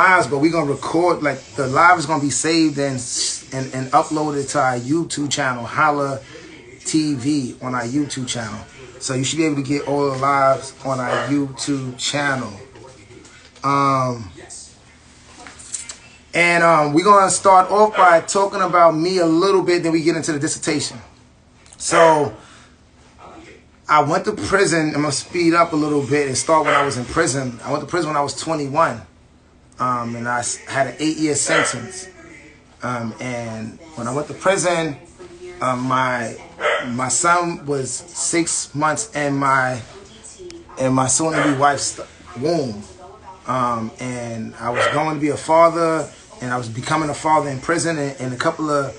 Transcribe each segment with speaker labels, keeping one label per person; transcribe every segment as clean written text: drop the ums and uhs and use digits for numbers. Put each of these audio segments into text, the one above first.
Speaker 1: lives, but we're gonna record, like, the live is gonna be saved and uploaded to our YouTube channel, H.O.L.L.A TV, on our YouTube channel. So you should be able to get all the lives on our YouTube channel. We're gonna start off by talking about me a little bit, then we get into the dissertation. So I went to prison. I'm gonna speed up a little bit and start when I was in prison. I went to prison when I was 21, and I had an 8-year sentence. And when I went to prison, my son was 6 months in my soon-to-be wife's womb, and I was going to be a father, and I was becoming a father in prison. And a couple of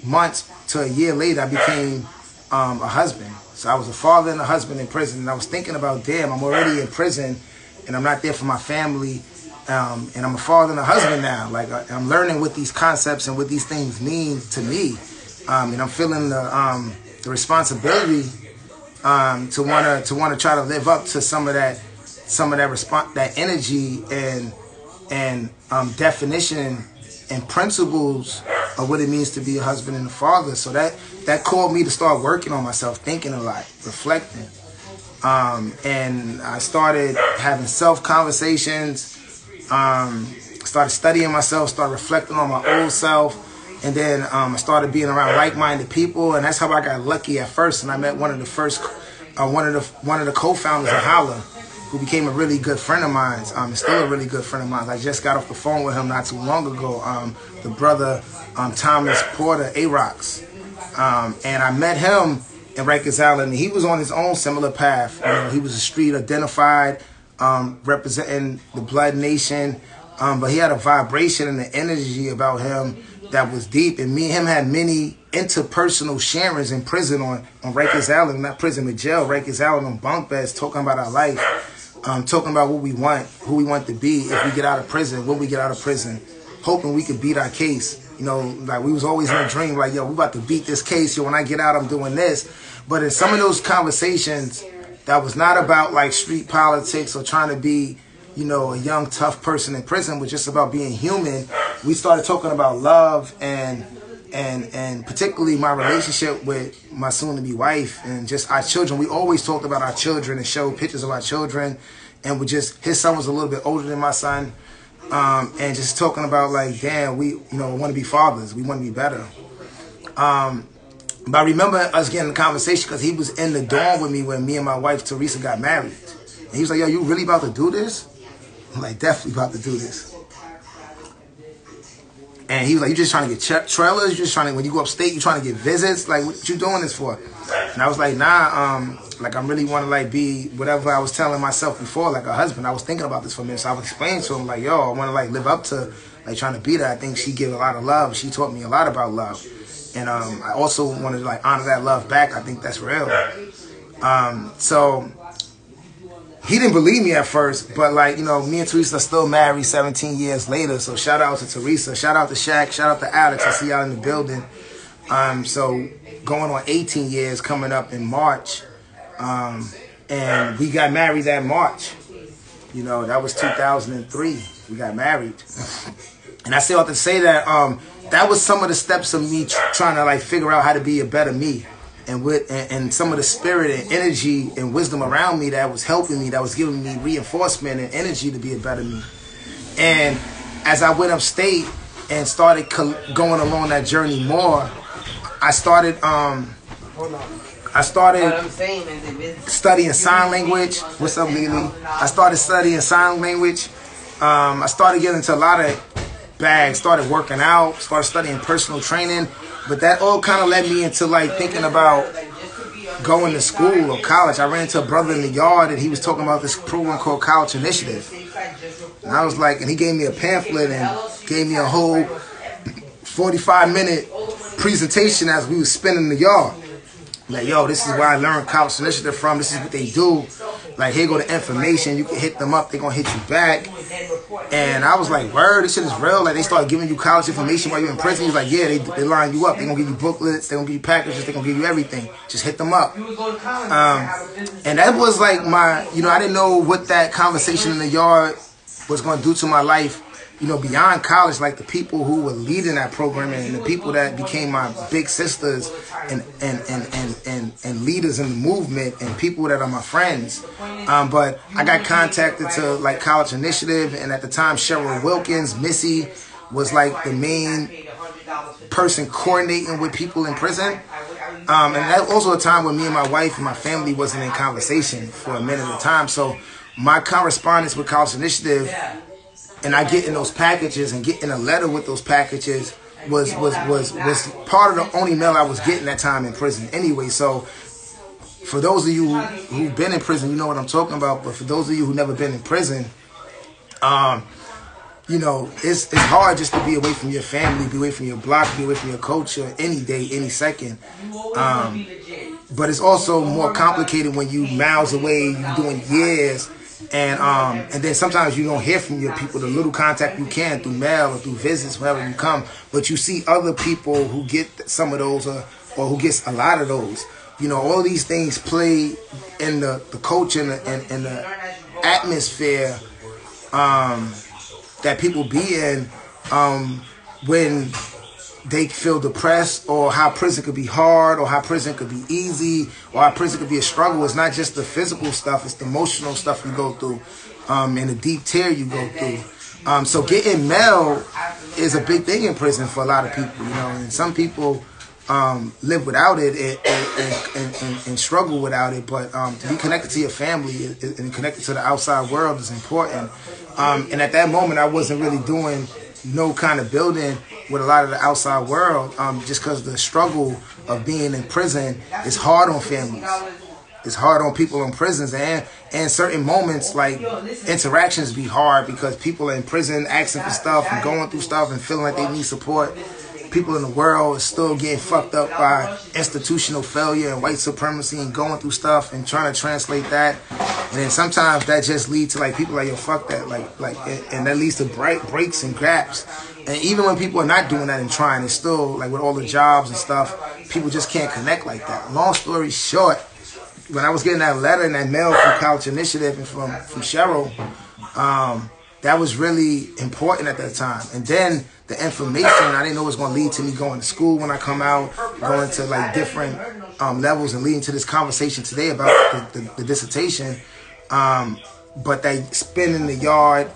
Speaker 1: months to a year later, I became a husband. So I was a father and a husband in prison, and I was thinking about, damn, I'm already in prison, and I'm not there for my family, and I'm a father and a husband now. Like, I'm learning what these concepts and what these things mean to me, and I'm feeling the responsibility to wanna try to live up to some of that that energy and definition and principles of what it means to be a husband and a father. So that called me to start working on myself, thinking a lot, reflecting. And I started having self-conversations, started studying myself, started reflecting on my old self, and then I started being around like-minded people, and that's how I got lucky at first. And I met one of the co-founders of H.O.L.L.A, who became a really good friend of mine, still a really good friend of mine. I just got off the phone with him not too long ago, the brother Thomas Porter, A-Rocks. And I met him in Rikers Island, and he was on his own similar path. You know, he was a street identified, representing the Blood Nation, but he had a vibration and an energy about him that was deep. And me and him had many interpersonal sharings in prison on Rikers Island, not prison but jail, Rikers Island, on bunk beds, talking about our life, talking about what we want, who we want to be if we get out of prison, when we get out of prison, hoping we could beat our case. You know, like, we was always in a dream, like, yo, we about to beat this case. Yo, when I get out, I'm doing this. But in some of those conversations, that was not about, like, street politics or trying to be, you know, a young, tough person in prison, was just about being human. We started talking about love and particularly my relationship with my soon-to-be wife and just our children. We always talked about our children and showed pictures of our children, and his son was a little bit older than my son, and just talking about, like, damn, we, you know, want to be fathers. We want to be better. But I remember us getting a conversation because he was in the dorm with me when me and my wife Teresa got married, and he was like, yo, you really about to do this? I'm like, definitely about to do this. And he was like, you just trying to get trailers? You just trying to, when you go upstate, you trying to get visits? Like, what you doing this for? And I was like, nah, like, I really want to, like, be whatever I was telling myself before, like a husband. I was thinking about this for a minute. So I was explaining to him, like, yo, I want to, like, live up to, like, trying to be that. I think she gave a lot of love. She taught me a lot about love. And I also wanted to, like, honor that love back. I think that's real. So he didn't believe me at first, but, like, you know, me and Teresa are still married 17 years later. So shout out to Teresa, shout out to Shaq, shout out to Alex. I see y'all in the building. So going on 18 years coming up in March, and we got married that March. You know, that was 2003. We got married, and I say all to say that that was some of the steps of me trying to, like, figure out how to be a better me. And some of the spirit and energy and wisdom around me that was helping me, that was giving me reinforcement and energy to be a better me. And as I went upstate and started going along that journey more, I started studying sign language. What's up, Lily? I started studying sign language. I started getting into a lot of bags, started working out, started studying personal training. But that all kind of led me into, like, thinking about going to school or college. I ran into a brother in the yard, and he was talking about this program called College Initiative. And I was like, and he gave me a pamphlet and gave me a whole 45-minute presentation as we was spinning the yard. Like, yo, this is where I learned College Initiative from. This is what they do. Like, here go the information. You can hit them up. They're going to hit you back. And I was like, word, this shit is real. Like, they start giving you college information while you're in prison. He's like, yeah, they line you up. They're going to give you booklets. They're going to give you packages. They're going to give you everything. Just hit them up. And that was like my, you know, I didn't know what that conversation in the yard was going to do to my life you know, beyond college, like the people who were leading that program and the people that became my big sisters and leaders in the movement and people that are my friends. But I got contacted to like College Initiative, and at the time Cheryl Wilkins, Missy, was like the main person coordinating with people in prison. And that was also a time when me and my wife and my family wasn't in conversation for a minute at a time. So my correspondence with College Initiative, and I get in those packages and getting a letter with those packages was part of the only mail I was getting that time in prison anyway. So for those of you who've been in prison, you know what I'm talking about. But for those of you who've never been in prison, you know, it's hard just to be away from your family, be away from your block, be away from your culture any day, any second. But it's also more complicated when you miles away, you're doing years. And then sometimes you don't hear from your people, the little contact you can through mail or through visits, wherever you come. But you see other people who get some of those or who gets a lot of those. You know, all these things play in the culture and the atmosphere that people be in when they feel depressed, or how prison could be hard, or how prison could be easy, or how prison could be a struggle. It's not just the physical stuff, it's the emotional stuff you go through, and the deep tear you go through. So getting mail is a big thing in prison for a lot of people, you know, and some people live without it and struggle without it. But to be connected to your family and connected to the outside world is important. And at that moment, I wasn't really doing no kind of building with a lot of the outside world, just because the struggle of being in prison is hard on families. It's hard on people in prisons, and certain moments, like interactions, be hard because people are in prison asking for stuff and going through stuff and feeling like they need support. People in the world are still getting fucked up by institutional failure and white supremacy and going through stuff and trying to translate that. And then sometimes that just leads to like people like, yo, fuck that, and that leads to breaks and gaps. And even when people are not doing that and trying, it's still like with all the jobs and stuff, people just can't connect like that. Long story short, when I was getting that letter and that mail from College Initiative and from Cheryl, that was really important at that time. And then the information, I didn't know it was going to lead to me going to school when I come out, going to like different levels and leading to this conversation today about the dissertation. But they spin in the yard,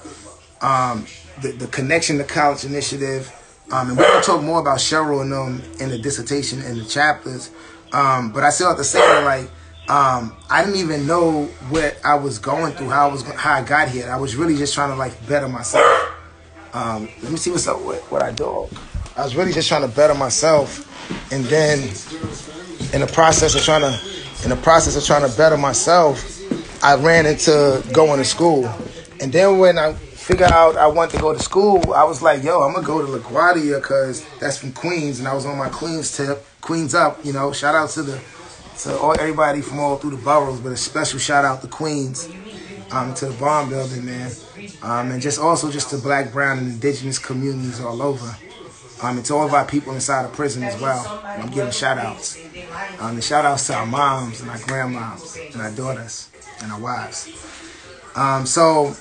Speaker 1: the connection to College Initiative. And we're going to talk more about Cheryl and them in the dissertation and the chapters. But I still have to say that, like, I didn't even know what I was going through, how I got here. I was really just trying to like better myself. Let me see what's up with what I do. I was really just trying to better myself, and then in the process of trying to better myself, I ran into going to school. And then when I figured out I wanted to go to school, I was like, yo, I'm gonna go to LaGuardia because that's from Queens, and I was on my Queens tip, Queens up, you know. Shout out to everybody from all through the boroughs, but a special shout out to Queens, to the Bond Building, man, and just to Black, Brown, and Indigenous communities all over, and to all of our people inside of prison as well. I'm giving shout outs, and shout outs to our moms and our grandmoms and our daughters and our wives. So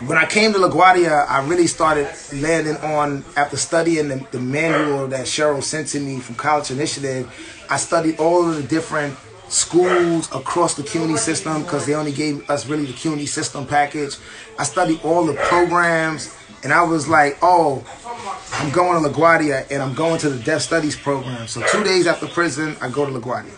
Speaker 1: when I came to LaGuardia, I really started landing on, after studying the manual that Cheryl sent to me from College Initiative, I studied all of the different schools across the CUNY system because they only gave us really the CUNY system package. I studied all the programs, and I was like, oh, I'm going to LaGuardia, and I'm going to the Deaf Studies program. So 2 days after prison, I go to LaGuardia.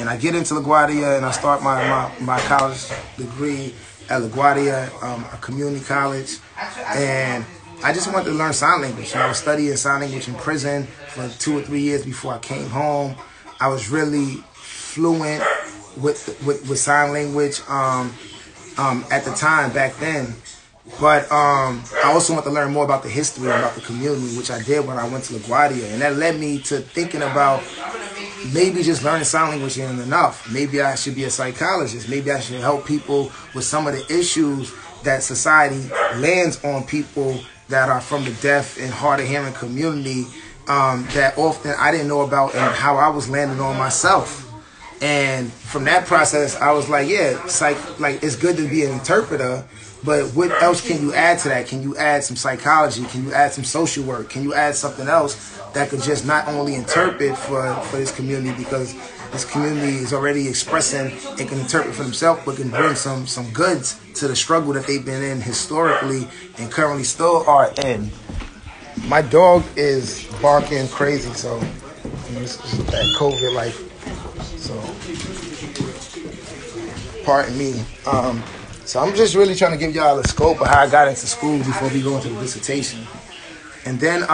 Speaker 1: And I get into LaGuardia, and I start my college degree at LaGuardia, a community college. And I just wanted to learn sign language. I was studying sign language in prison for 2 or 3 years before I came home. I was really fluent with sign language at the time, back then. But I also want to learn more about the history, about the community, which I did when I went to LaGuardia. And that led me to thinking about maybe just learning sign language isn't enough. Maybe I should be a psychologist. Maybe I should help people with some of the issues that society lands on people that are from the deaf and hard of hearing community, that often I didn't know about, and how I was landing on myself. And from that process, I was like, yeah, like it's good to be an interpreter, but what else can you add to that? Can you add some psychology? Can you add some social work? Can you add something else that could just not only interpret for this community, because this community is already expressing and can interpret for themselves, but can bring some goods to the struggle that they've been in historically and currently still are in. My dog is barking crazy, so this is that COVID life. So, pardon me. So I'm just really trying to give y'all a scope of how I got into school before we go into the dissertation. And then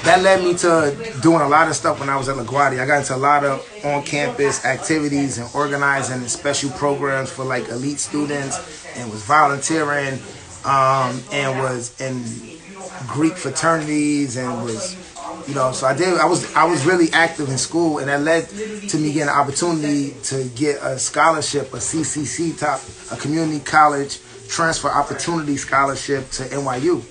Speaker 1: that led me to doing a lot of stuff when I was at LaGuardia. I got into a lot of on-campus activities and organizing and special programs for like elite students, and was volunteering, and was in Greek fraternities, and was, you know, so I was really active in school, and that led to me getting an opportunity to get a scholarship, a CCC a community college transfer opportunity scholarship to NYU.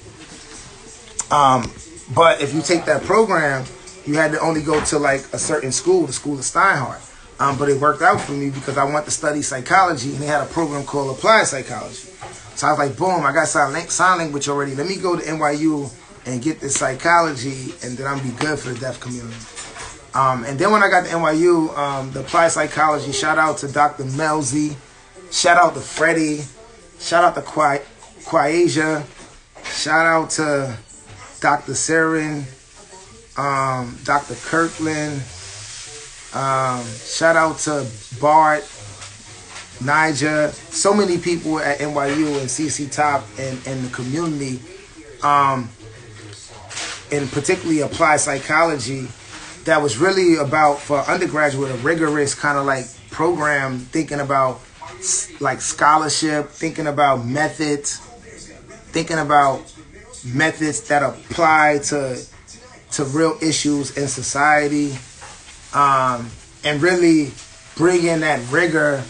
Speaker 1: But if you take that program, you had to only go to like a certain school, the School of Steinhardt. But it worked out for me because I wanted to study psychology, and they had a program called Applied Psychology. So I was like, boom, I got sign language already. Let me go to NYU and get this psychology, and then I'll be good for the deaf community. And then when I got to NYU, the Applied Psychology, shout out to Dr. Melzi, shout out to Freddie, shout out to Quasia, shout out to Dr. Sarin, Dr. Kirkland, shout out to Bart, Niger, so many people at NYU and CC Top and the community, and particularly applied psychology, that was really about, for undergraduate, a rigorous kind of like program, thinking about like scholarship, thinking about methods that apply to real issues in society, and really bringing that rigor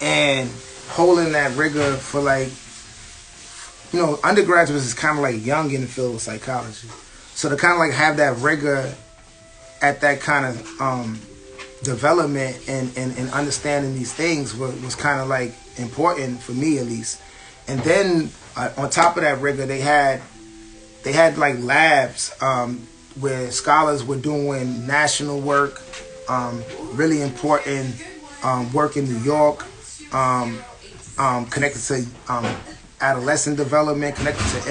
Speaker 1: and holding that rigor for, like, you know, undergraduates is kind of like young in the field of psychology. So to kind of like have that rigor at that kind of development and understanding these things was kind of like important for me, at least. And then on top of that rigor, they had like labs where scholars were doing national work, really important work in New York, connected to adolescent development, connected to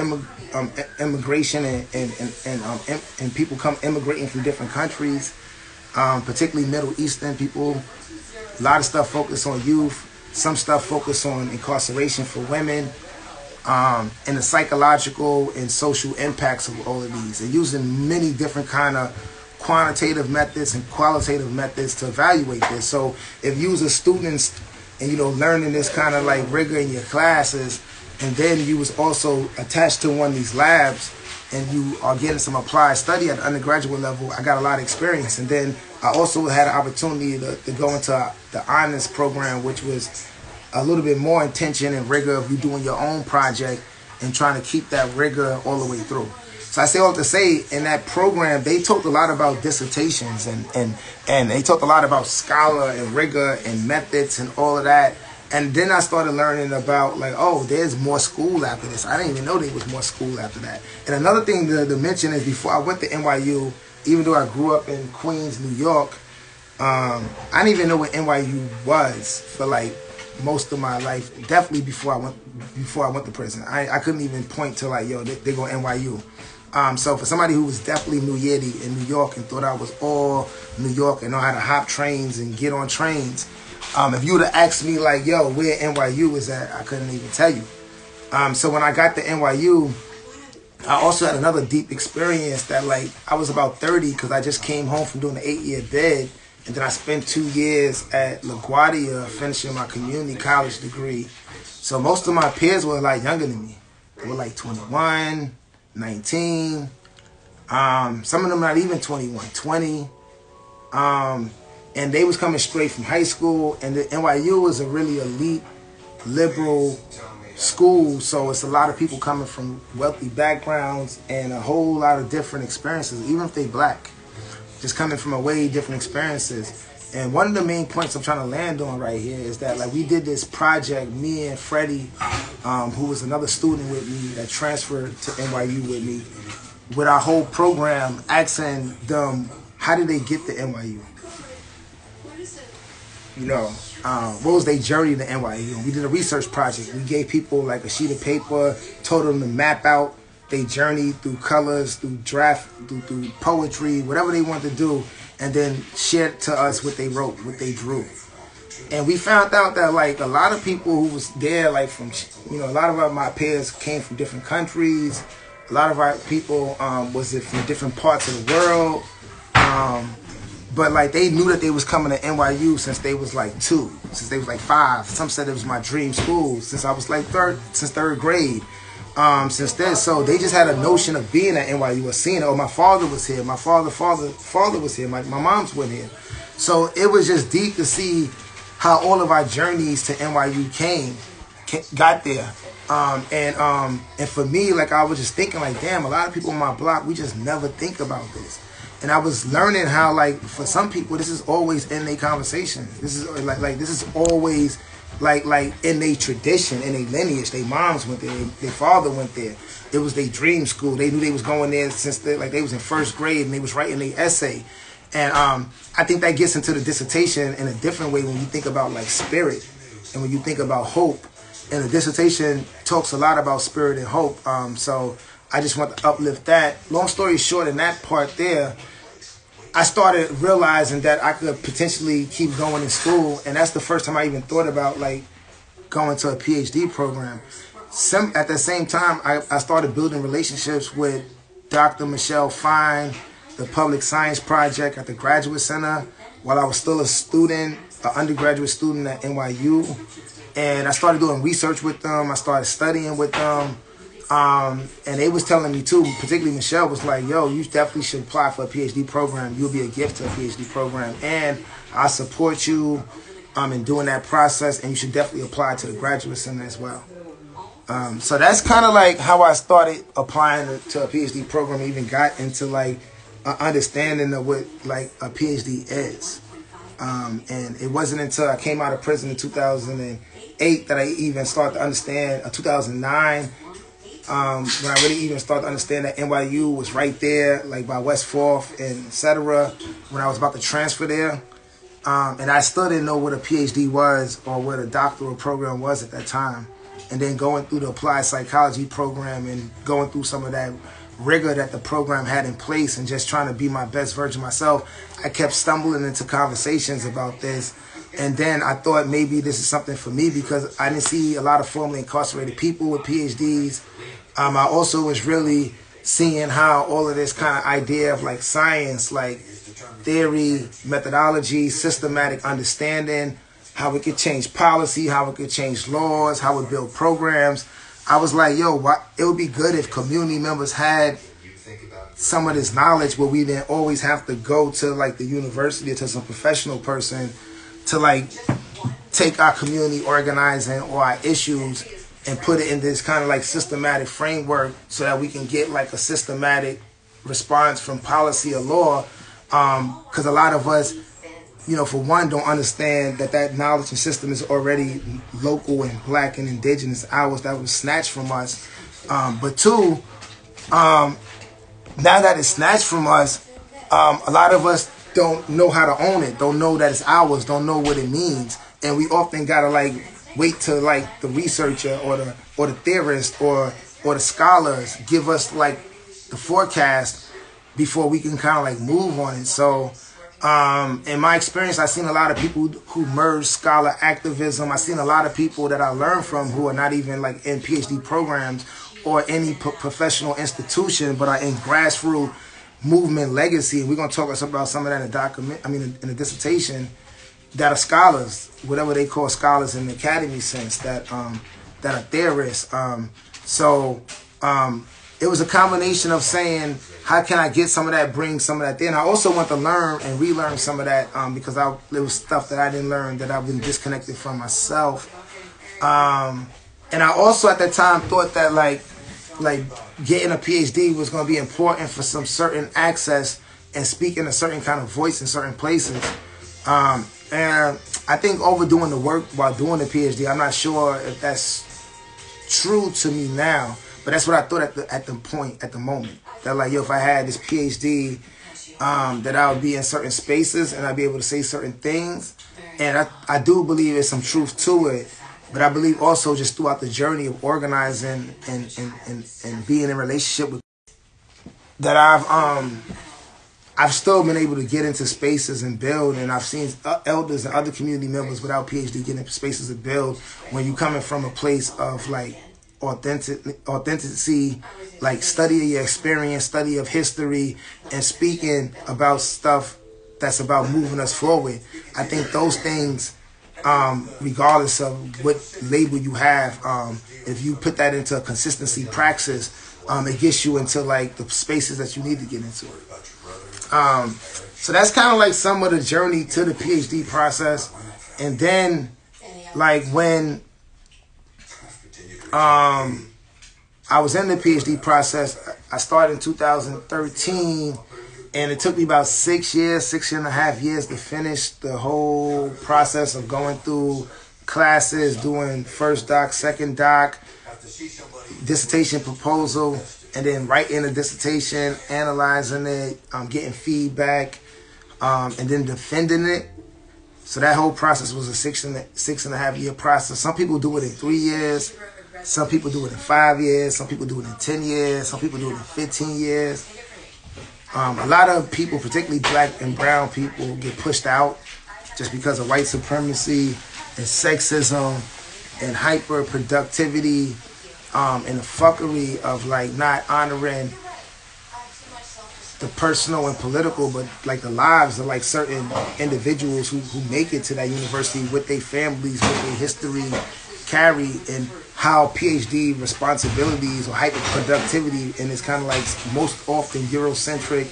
Speaker 1: immigration and people come immigrating from different countries, particularly Middle Eastern people. A lot of stuff focused on youth, some stuff focused on incarceration for women, and the psychological and social impacts of all of these, and using many different kind of quantitative methods and qualitative methods to evaluate this. So if you was a student and, you know, learning this kind of like rigor in your classes, and then you was also attached to one of these labs and you are getting some applied study at the undergraduate level, I got a lot of experience. And then I also had an opportunity to go into the honors program, which was a little bit more intention and rigor of you doing your own project and trying to keep that rigor all the way through. So I say all to say, in that program, they talked a lot about dissertations and they talked a lot about scholar and rigor and methods and all of that. And then I started learning about, like, oh, there's more school after this. I didn't even know there was more school after that. And another thing to mention is, before I went to NYU, even though I grew up in Queens, New York, I didn't even know what NYU was for like most of my life. Definitely before I went to prison, I couldn't even point to like, yo, they go NYU. So for somebody who was definitely New Yeti in New York and thought I was all New York and know how to hop trains and get on trains, if you would have asked me like, yo, where NYU is at, I couldn't even tell you. So when I got to NYU, I also had another deep experience that, like, I was about 30 because I just came home from doing the 8-year bid, and then I spent 2 years at LaGuardia finishing my community college degree. So most of my peers were like younger than me. They were like 21, 19. Some of them not even 21, 20. And they was coming straight from high school, and the NYU was a really elite, liberal school, so it's a lot of people coming from wealthy backgrounds and a whole lot of different experiences, even if they black, just coming from a way different experiences. And one of the main points I'm trying to land on right here is that like we did this project, me and Freddie, who was another student with me that transferred to NYU with me, with our whole program, asking them how did they get to NYU? You know, what was their journey to NYU? We did a research project. We gave people like a sheet of paper, told them to map out their journey through colors, through draft, through poetry, whatever they wanted to do, and then shared to us what they wrote, what they drew. And we found out that like a lot of people who was there, like from, you know, a lot of my peers came from different countries. A lot of our people was from different parts of the world. But like they knew that they was coming to NYU since they was like 2, since they was like 5. Some said it was my dream school since I was like third grade. Since then, so they just had a notion of being at NYU or seeing it. Oh, my father was here. My father was here. My mom's went here. So it was just deep to see how all of our journeys to NYU got there. And for me, like I was just thinking like, damn, a lot of people on my block, we just never think about this. And I was learning how like for some people, this is always in their conversation. This is like this is always like in their tradition, in their lineage. Their moms went there, their father went there. It was their dream school. They knew they was going there since they was in first grade and they was writing their essay. And I think that gets into the dissertation in a different way when you think about like spirit and when you think about hope. And the dissertation talks a lot about spirit and hope. So I just want to uplift that. Long story short, in that part there, I started realizing that I could potentially keep going in school, and that's the first time I even thought about like going to a Ph.D. program. At the same time, I started building relationships with Dr. Michelle Fine, the Public Science Project at the Graduate Center, while I was still a student, an undergraduate student at NYU. And I started doing research with them. I started studying with them. And they was telling me too, particularly Michelle was like, yo, you definitely should apply for a PhD program. You'll be a gift to a PhD program. And I support you in doing that process. And you should definitely apply to the Graduate Center as well. So that's kind of like how I started applying to a PhD program. I even got into like an understanding of what like a PhD is. And it wasn't until I came out of prison in 2008 that I even started to understand, 2009, when I really even started to understand that NYU was right there, like by West 4th and etc. when I was about to transfer there. And I still didn't know what a PhD was or what a doctoral program was at that time. And then going through the applied psychology program and going through some of that rigor that the program had in place and just trying to be my best version of myself, I kept stumbling into conversations about this. And then I thought maybe this is something for me because I didn't see a lot of formerly incarcerated people with PhDs. I also was really seeing how all of this kind of idea of like science, like theory, methodology, systematic understanding, how it could change policy, how it could change laws, how it build programs. I was like, yo, it would be good if community members had some of this knowledge where we didn't always have to go to like the university or to some professional person to like take our community organizing or our issues and put it in this kind of like systematic framework so that we can get like a systematic response from policy or law. Because a lot of us, you know, for one, don't understand that knowledge and system is already local and black and indigenous ours that was snatched from us. But two, now that it's snatched from us, a lot of us don't know how to own it, don't know that it's ours, don't know what it means. And we often gotta like wait till like the researcher or the theorist or the scholars give us like the forecast before we can kind of like move on it. So in my experience, I've seen a lot of people who merge scholar activism. I've seen a lot of people that I learned from who are not even like in PhD programs or any professional institution, but are in grassroots movement legacy. We're going to talk about some of that in the document, in the dissertation, that are scholars, whatever they call scholars in the academy sense, that are theorists. It was a combination of saying, how can I get some of that, bring some of that there? And I also want to learn and relearn some of that because it was stuff that I didn't learn, that I've been disconnected from myself. And I also at that time thought that like getting a PhD was going to be important for some certain access and speaking a certain kind of voice in certain places. And I think overdoing the work while doing the PhD, I'm not sure if that's true to me now, but that's what I thought at the moment. That like, yo, if I had this PhD, that I would be in certain spaces and I'd be able to say certain things. And I do believe there's some truth to it. But I believe also just throughout the journey of organizing and being in relationship with that I've still been able to get into spaces and build, and I've seen elders and other community members without PhD get into spaces to build when you're coming from a place of like authenticity, like study of your experience, study of history, and speaking about stuff that's about moving us forward. I think those things, regardless of what label you have, if you put that into a consistency praxis, it gets you into like the spaces that you need to get into. So that's kind of like some of the journey to the PhD process. And then like when I was in the PhD process, I started in 2013, and it took me about 6.5 years to finish the whole process of going through classes, doing first doc, second doc, dissertation proposal, and then writing a dissertation, analyzing it, getting feedback, and then defending it. So that whole process was a 6.5 year process. Some people do it in 3 years. Some people do it in 5 years. Some people do it in 10 years. Some people do it in 15 years. A lot of people, particularly black and brown people, get pushed out just because of white supremacy and sexism and hyper productivity. And the fuckery of like not honoring the personal and political, but like the lives of like certain individuals who make it to that university with their families, with their history carry, and how PhD responsibilities or hyper productivity, and it's kind of like most often Eurocentric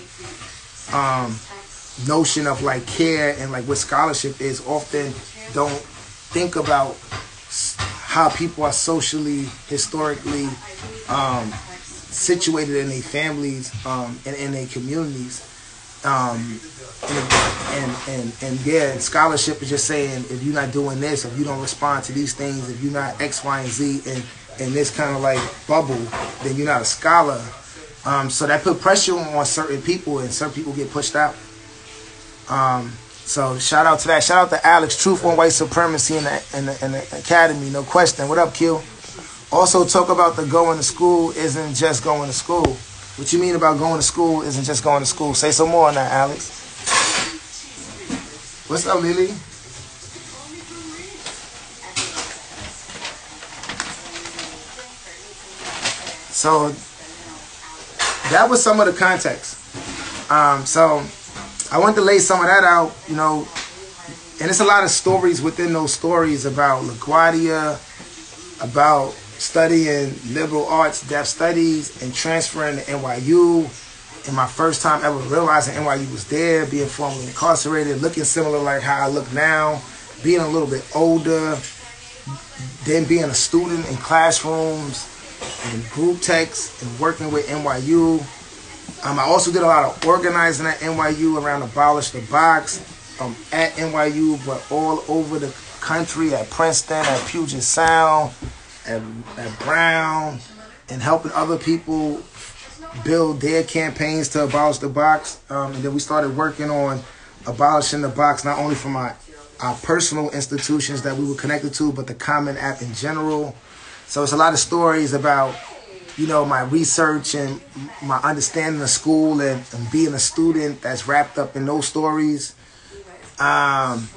Speaker 1: notion of like care and like what scholarship is, often don't think about how people are socially, historically situated in their families and in their communities. And yeah, scholarship is just saying, if you're not doing this, if you don't respond to these things, if you're not X, Y, and Z in this kind of like bubble, then you're not a scholar. So that put pressure on certain people, and certain people get pushed out. So shout out to that. Shout out to Alex, Truth on White Supremacy in the Academy, no question. What up, Q? Also talk about the going to school isn't just going to school. What you mean about going to school isn't just going to school? Say some more on that, Alex. What's up, Lily? So that was some of the context. So I want to lay some of that out, you know, and it's a lot of stories within those stories about LaGuardia, about studying liberal arts, deaf studies, and transferring to NYU. And my first time ever realizing NYU was there, being formerly incarcerated, looking similar like how I look now, being a little bit older, then being a student in classrooms and group texts and working with NYU. I also did a lot of organizing at NYU around Abolish the Box, at NYU, but all over the country, at Princeton, at Puget Sound, at Brown, and helping other people build their campaigns to abolish the box. And then we started working on abolishing the box, not only from our personal institutions that we were connected to, but the Common App in general. So it's a lot of stories about, you know, my research and my understanding of school and being a student that's wrapped up in those stories. And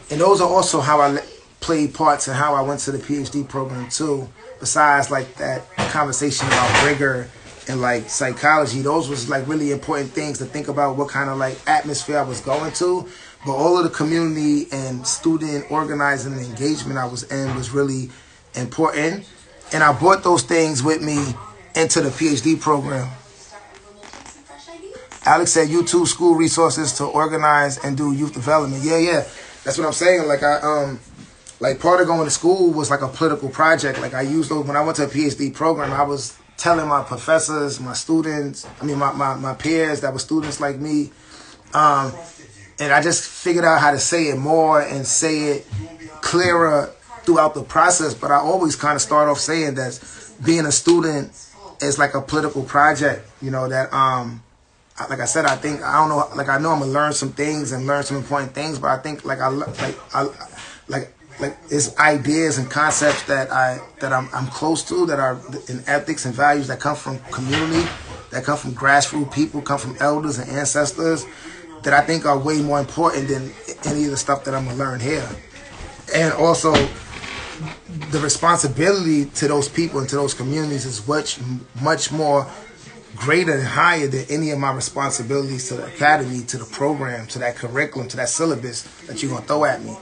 Speaker 1: those are also how I played parts in how I went to the PhD program too. Besides like that conversation about rigor and like psychology, those was like really important things to think about what kind of like atmosphere I was going to. But all of the community and student organizing and engagement I was in was really important. And I brought those things with me into the PhD program. Alex said YouTube school resources to organize and do youth development. Yeah. That's what I'm saying. Like like part of going to school was like a political project. Like I used those when I went to a PhD program. I was telling my professors, my students, my peers that were students like me, And I just figured out how to say it more and say it clearer throughout the process. But I always kind of start off saying that being a student is like a political project, you know, that, like I said, I think, I don't know, like I know I'm gonna learn some things and learn some important things, but I think like it's ideas and concepts that I'm close to, that are in ethics and values that come from community, that come from grassroots people, come from elders and ancestors, that I think are way more important than any of the stuff that I'm gonna learn here. And also, the responsibility to those people and to those communities is much more greater and higher than any of my responsibilities to the academy, to the program, to that curriculum, to that syllabus that you're gonna throw at me.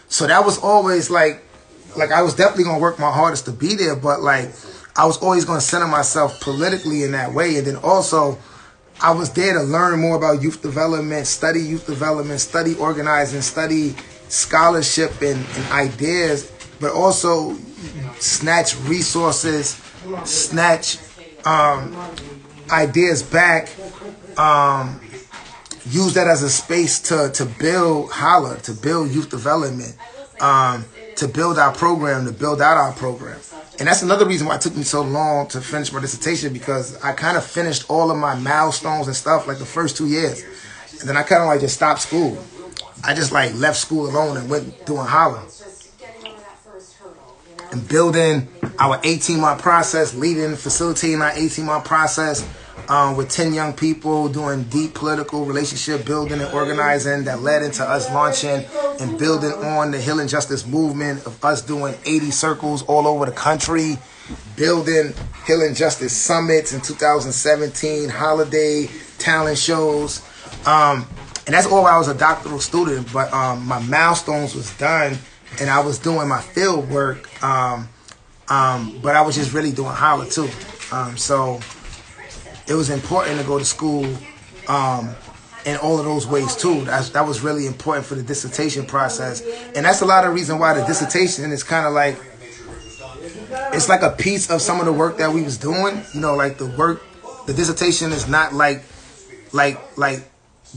Speaker 1: So that was always like I was definitely gonna work my hardest to be there, but like I was always gonna center myself politically in that way. And then also I was there to learn more about youth development, study organizing, study scholarship and ideas, but also snatch resources, snatch ideas back, use that as a space to build H.O.L.L.A, to build youth development, to build our program, to build out our program. And that's another reason why it took me so long to finish my dissertation, because I kind of finished all of my milestones and stuff like the first 2 years. And then I kind of like just stopped school. I just like left school alone and went doing H.O.L.A. and building our 18-month process, facilitating our 18-month process with 10 young people, doing deep political relationship building and organizing that led into us launching and building on the Healing Justice movement, of us doing 80 circles all over the country, building Healing Justice summits in 2017, holiday talent shows. And that's all while I was a doctoral student, but my milestones was done and I was doing my field work, but I was just really doing H.O.L.A too. So it was important to go to school in all of those ways too. That was really important for the dissertation process. And that's a lot of reason why the dissertation is kind of like, it's like a piece of some of the work that we was doing. You know, like the dissertation is not like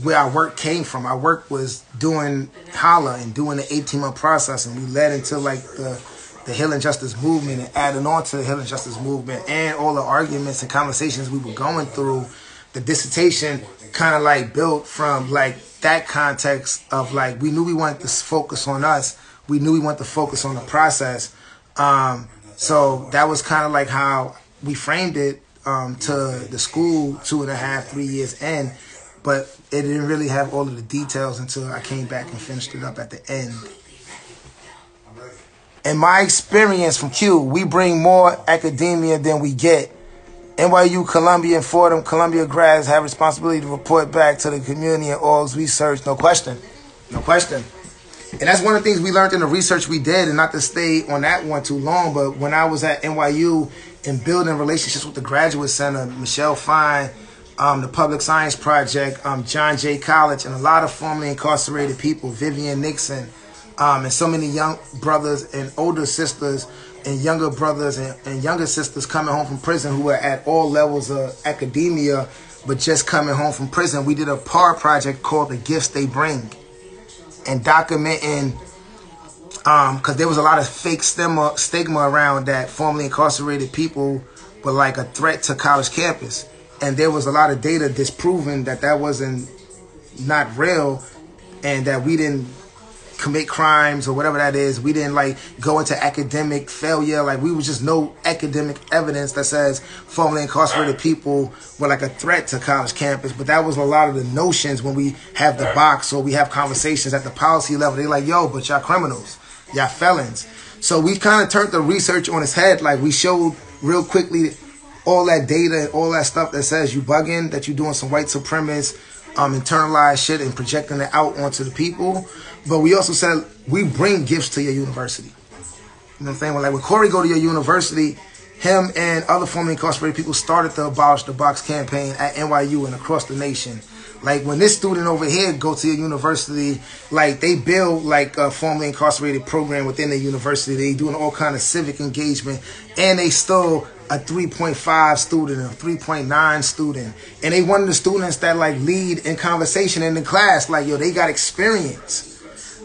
Speaker 1: where our work came from. Our work was doing H.O.L.A and doing the 18-month process, and we led into like the Healing Justice movement and adding on to the Healing Justice movement and all the arguments and conversations we were going through. The dissertation kind of like built from like that context of like, we knew we wanted to focus on us. We knew we wanted to focus on the process. So that was kind of like how we framed it to the school 2.5, 3 years in. But it didn't really have all of the details until I came back and finished it up at the end. In my experience from Q, we bring more academia than we get. NYU, Columbia, and Fordham, Columbia grads have responsibility to report back to the community and all research. No question. No question. And that's one of the things we learned in the research we did, and not to stay on that one too long, but when I was at NYU and building relationships with the Graduate Center, Michelle Fine, the Public Science Project, John Jay College, and a lot of formerly incarcerated people, Vivian Nixon, and so many young brothers and older sisters and younger brothers and younger sisters coming home from prison who were at all levels of academia, but just coming home from prison. We did a PAR project called The Gifts They Bring, and documenting, because there was a lot of fake stigma around that formerly incarcerated people were like a threat to college campus. And there was a lot of data disproving that that wasn't not real, and that we didn't commit crimes or whatever that is. We didn't like go into academic failure. Like, we was just no academic evidence that says formerly incarcerated people were like a threat to college campus. But that was a lot of the notions when we have the box or we have conversations at the policy level. They're like, yo, but y'all criminals, y'all felons. So we kind of turned the research on its head. Like, we showed real quickly all that data and all that stuff that says you bugging, that you doing some white supremacist, internalized shit and projecting it out onto the people. But we also said, we bring gifts to your university. You know what I'm saying? Like, when Cory go to your university, him and other formerly incarcerated people started the Abolish the Box campaign at NYU and across the nation. Like when this student over here go to a university, like they build like a formerly incarcerated program within the university. They doing all kind of civic engagement, and they still a 3.5 student, a 3.9 student, and they one of the students that like lead in conversation in the class. Like, yo, they got experience.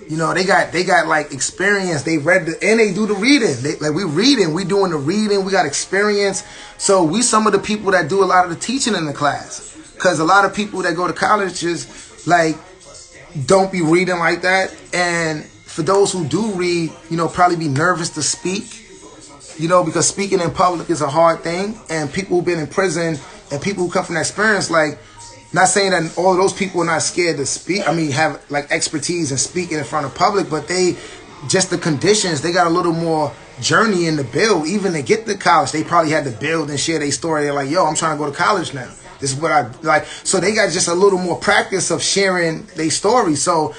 Speaker 1: You know, they got like experience. They read and they do the reading. We reading, we doing the reading. We got experience. So we some of the people that do a lot of the teaching in the class. Because a lot of people that go to colleges like don't be reading like that. And for those who do read, you know, probably be nervous to speak. You know, because speaking in public is a hard thing. And people who've been in prison and people who come from that experience, like, not saying that all of those people are not scared to speak. I mean, have like expertise in speaking in front of public, but they just the conditions. They got a little more journey in the build. Even to get to college, they probably had to build and share their story. They're like, yo, I'm trying to go to college now. This is what I like. So they got just a little more practice of sharing their story. So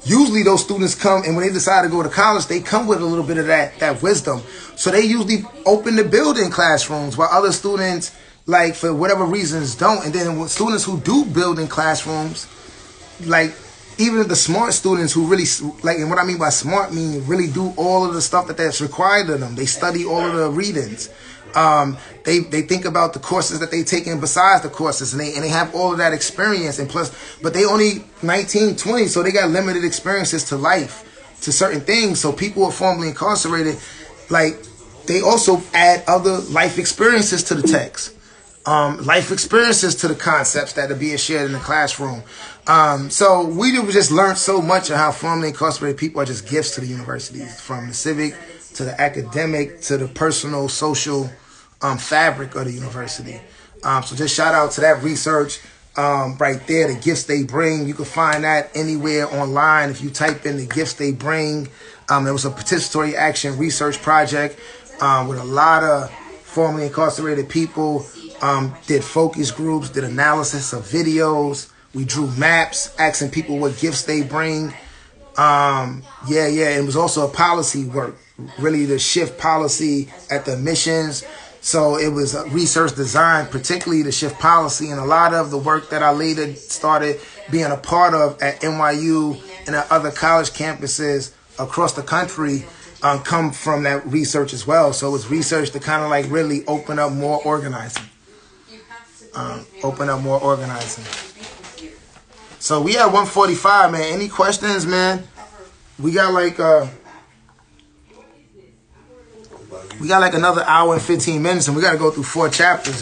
Speaker 1: usually those students come, and when they decide to go to college, they come with a little bit of that wisdom. So they usually open the building classrooms while other students, like, for whatever reasons, don't. And then with students who do build in classrooms, like, even the smart students who really, like, and what I mean by smart mean really do all of the stuff that's required of them. They study all of the readings. They think about the courses that they taking besides the courses, and they have all of that experience. And plus, but they only 19, 20, so they got limited experiences to life, to certain things. So people who are formerly incarcerated, like, they also add other life experiences to the text. Life experiences to the concepts that are being shared in the classroom. So we just learned so much of how formerly incarcerated people are just gifts to the universities, from the civic to the academic to the personal, social fabric of the university. So just shout out to that research right there, the gifts they bring. You can find that anywhere online if you type in the gifts they bring. It was a participatory action research project with a lot of formerly incarcerated people. Did focus groups, did analysis of videos. We drew maps, asking people what gifts they bring. It was also a policy work, really to shift policy at the missions. So it was a research design, particularly to shift policy. And a lot of the work that I later started being a part of at NYU and at other college campuses across the country come from that research as well. So it was research to kind of like really open up more organizing. So we at 1:45, man. Any questions, man? We got like another hour and 15 minutes, and we got to go through 4 chapters.